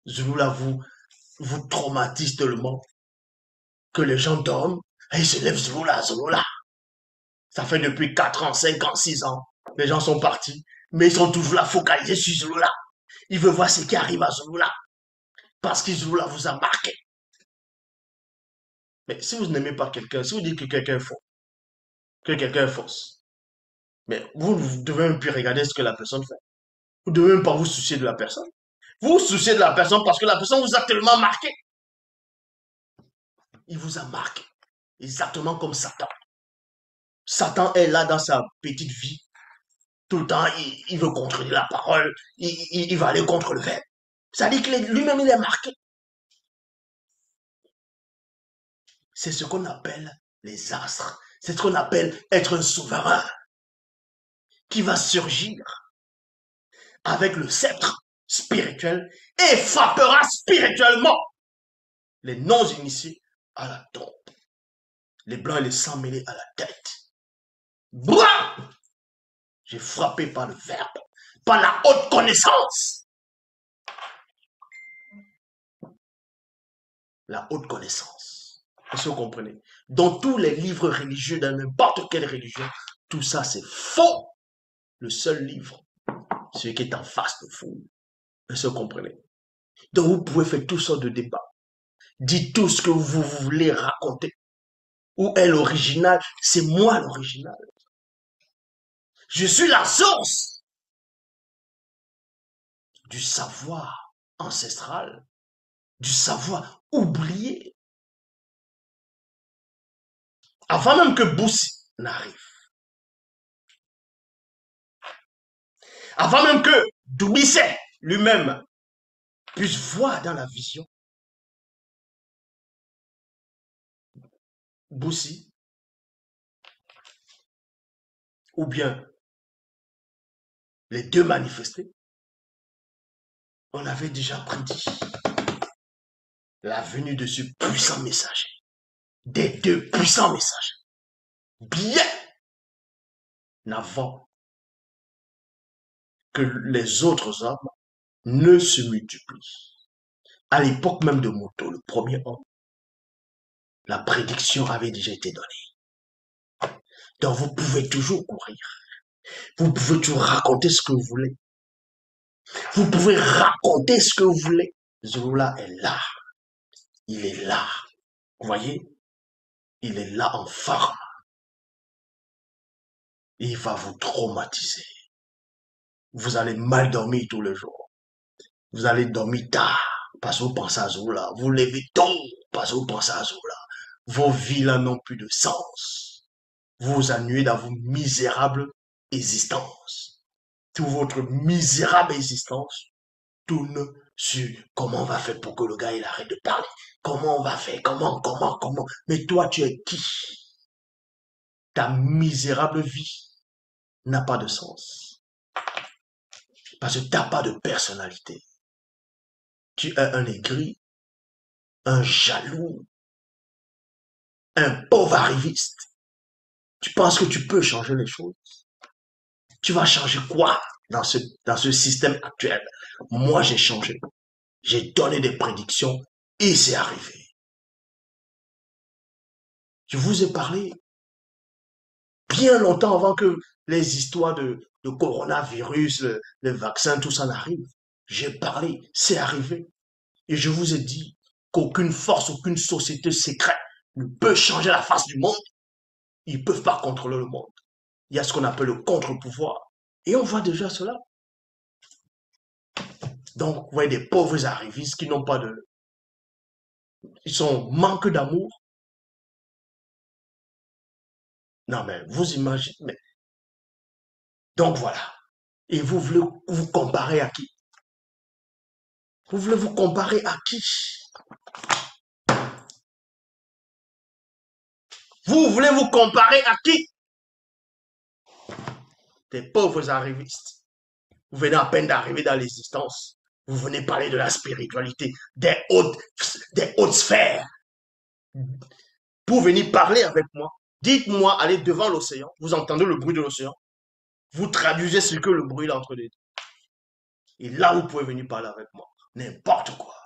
Zulula vous traumatise tellement que les gens dorment et ils se lèvent Zulula, Zulula. Ça fait depuis 4 ans, 5 ans, 6 ans. Les gens sont partis, mais ils sont toujours là focalisés sur Zulula. Ils veulent voir ce qui arrive à Zulula parce que Zulula vous a marqué. Mais si vous n'aimez pas quelqu'un, si vous dites que quelqu'un est faux, que quelqu'un est fausse, mais vous devez même plus regarder ce que la personne fait. Vous devez même pas vous soucier de la personne. Vous vous souciez de la personne parce que la personne vous a tellement marqué. Il vous a marqué. Exactement comme Satan. Satan est là dans sa petite vie. Tout le temps, il veut contredire la parole. Il va aller contre le verbe. Ça dit que lui-même, il est marqué. C'est ce qu'on appelle les astres. C'est ce qu'on appelle être un souverain qui va surgir avec le sceptre spirituel et frappera spirituellement les non-initiés à la tombe. Les blancs et les sangs mêlés à la tête. Bouah! J'ai frappé par le verbe, par la haute connaissance. La haute connaissance. Est-ce que vous comprenez? Dans tous les livres religieux, dans n'importe quelle religion, tout ça c'est faux. Le seul livre, celui qui est en face de vous. Est-ce que vous comprenez? Donc vous pouvez faire toutes sortes de débats. Dites tout ce que vous voulez raconter. Où est l'original? C'est moi l'original. Je suis la source du savoir ancestral, du savoir oublié. Avant même que Boussi n'arrive. Avant même que Doumbissé lui-même puisse voir dans la vision. Boussi, ou bien les deux manifestés, on avait déjà prédit la venue de ce puissant messager, des deux puissants messagers, bien avant que les autres hommes ne se multiplient. À l'époque même de Moto, le premier homme, la prédiction avait déjà été donnée. Donc vous pouvez toujours courir. Vous pouvez toujours raconter ce que vous voulez. Vous pouvez raconter ce que vous voulez. Zulula est là. Il est là. Vous voyez? Il est là en forme. Il va vous traumatiser. Vous allez mal dormir tous les jours. Vous allez dormir tard parce que vous pensez à Zulula. Vous levez tôt parce que vous pensez à Zulula. Vos vies là n'ont plus de sens. Vous vous ennuyez dans vos misérables existences. Toute votre misérable existence tourne sur comment on va faire pour que le gars il arrête de parler. Comment on va faire? Comment? Mais toi, tu es qui? Ta misérable vie n'a pas de sens. Parce que tu n'as pas de personnalité. Tu es un aigri, un jaloux, un pauvre arriviste. Tu penses que tu peux changer les choses? Tu vas changer quoi dans ce système actuel? Moi, j'ai changé. J'ai donné des prédictions et c'est arrivé. Je vous ai parlé bien longtemps avant que les histoires de coronavirus, le vaccin, tout ça n'arrive. J'ai parlé, c'est arrivé. Et je vous ai dit qu'aucune force, aucune société secrète ne peut changer la face du monde. Ils ne peuvent pas contrôler le monde. Il y a ce qu'on appelle le contre-pouvoir. Et on voit déjà cela. Donc, vous voyez des pauvres arrivistes qui n'ont pas de... Ils sont manque d'amour. Non, mais vous imaginez. Donc voilà. Et vous voulez vous comparer à qui? Vous voulez vous comparer à qui? Vous voulez vous comparer à qui? Des pauvres arrivistes. Vous venez à peine d'arriver dans l'existence. Vous venez parler de la spiritualité, des hautes sphères. Pour venir parler avec moi, dites-moi, allez devant l'océan. Vous entendez le bruit de l'océan. Vous traduisez ce que le bruit est entre les deux. Et là, vous pouvez venir parler avec moi. N'importe quoi.